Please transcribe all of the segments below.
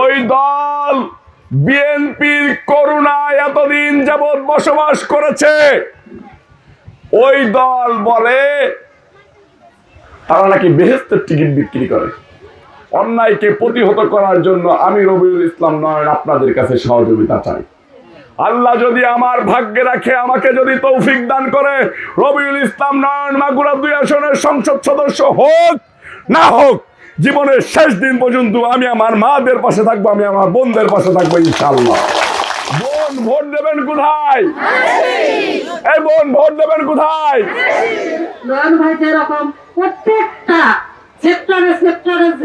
ওই দল বিএনপির করুণায় এতদিন যাবৎ বসবাস করেছে। ওই দল বলে তারা নাকি বেহেশতের টিকিট বিক্রি করে। অন্যায়কে প্রতিহত করার জন্য আমি রবিউল ইসলাম নয়ন আপনাদের কাছে সহযোগিতা চাই। আল্লাহ যদি আমার ভাগ্যে রাখে, আমাকে যদি তৌফিক দান করে, রবিউল ইসলাম নয়ন মাগুরা 2 আসনের সংসদ সদস্য হোক না হোক, জীবনের শেষ দিন পর্যন্ত আমি আমার মাদের পাশে থাকবো, আমি আমার বোনদের পাশে থাকবো ইনশাআল্লাহ। বোন ভোট দেবেন কোথায়? এই বোন ভোট দেবেন কোথায়? নয়ন ভাই যেরকম প্রত্যেকটা সেক্টরে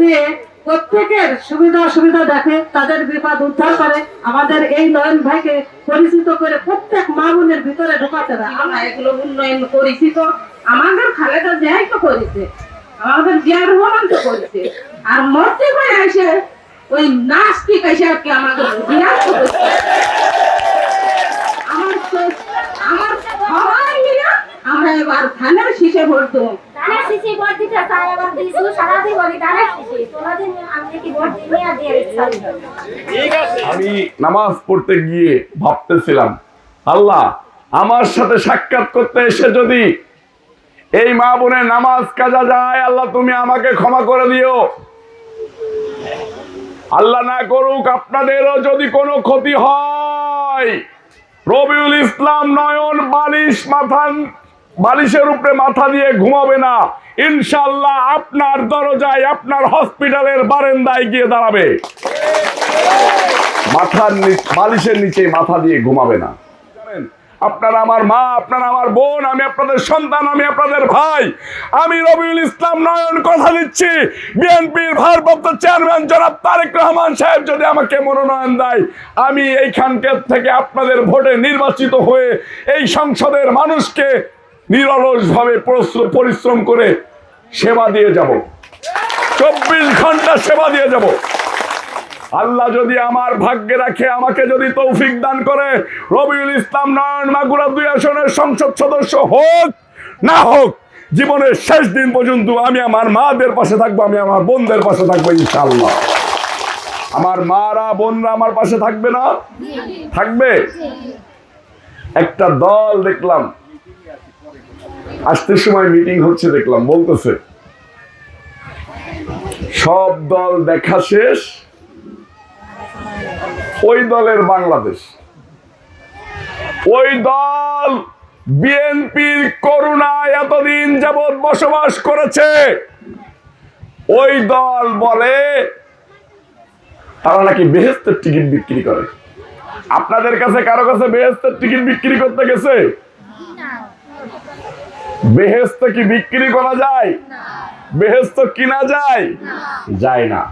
যে প্রত্যেকের সুবিধা অসুবিধা দেখে, তাদের বিপদ উদ্ধার করে, আমাদের এই নয়ন ভাইকে পরিচিত করে প্রত্যেক মা বোনের ভিতরে ঢোকাতে দেয়। আমরা এগুলো উন্নয়ন করেছি, তো আমাদের খালেদা জিয়াই তো করেছে, আমাদের জিয়ার রহমান তো করেছে, আর মূর্তি ভাই এসে ওই নাস্তিক এসে আর কি আমাদের বিরাট করেছে। আমার সবাই মিলে আমরা এবার ধানের শীষে ভোট দেবো। আমি নামাজ পড়তে গিয়ে ভাবতেছিলাম, আল্লাহ আমার সাথে সাক্ষাৎ করতে এসে যদি এই মা বোনের নামাজ কাজা যায়, আল্লাহ তুমি আমাকে ক্ষমা করে দিও। আল্লাহ না করুক আপনাদেরও যদি কোনো ক্ষতি হয়, রবিউল ইসলাম নয়ন বালিশের উপরে মাথা দিয়ে ঘুমাবে না, ইনশাআল্লাহ আপনার দরজায়, আপনার হসপিটালের বারান্দায় গিয়ে দাঁড়াবে, বালিশের নিচে মাথা দিয়ে ঘুমাবে না। আপনারা আমার মা, আপনারা আমার বোন, আমি আপনাদের সন্তান, আমি আপনাদের ভাই। আমি রবিউল ইসলাম নয়ন কথা দিচ্ছি, বিএনপির ভারপ্রাপ্ত চেয়ারম্যান জনাব তারেক রহমান সাহেব যদি আমাকে মনোনয়ন দেয়, আমি এইখানকার থেকে আপনাদের ভোটে নির্বাচিত হয়ে এই সংসদের মানুষকে নিরলসভাবে পরিশ্রম করে সেবা দিয়ে যাব, 24 ঘন্টা সেবা দিয়ে যাব। আল্লাহ যদি আমার ভাগ্যে রাখে, আমাকে যদি তৌফিক দান করে, রবিউল ইসলাম নয়ন মাগুরা 2 আসনের সংসদ সদস্য হোক না হোক, জীবনের শেষ দিন পর্যন্ত আমি আমার মাদের পাশে থাকবো, আমি আমার বোনদের পাশে থাকবো ইনশাআল্লাহ। আমার মারা বোনরা আমার পাশে থাকবে না? থাকবে। একটা দল দেখলাম আসতে সময় মিটিং হচ্ছে, দেখলাম বলতেছে সব দল দেখা শেষ, ওই দলের বাংলাদেশ। ওই দল বিএনপির করুণায় এতদিন যাবৎ বসবাস করেছে। ওই দল বলে তারা নাকি বেহেশতের টিকিট বিক্রি করে। আপনাদের কাছে কারো কাছে বেহেশতের টিকিট বিক্রি করতে গেছে? বেহেশত কি বিক্রি করা যায়? বেহেশত কিনা যায়? যায় না।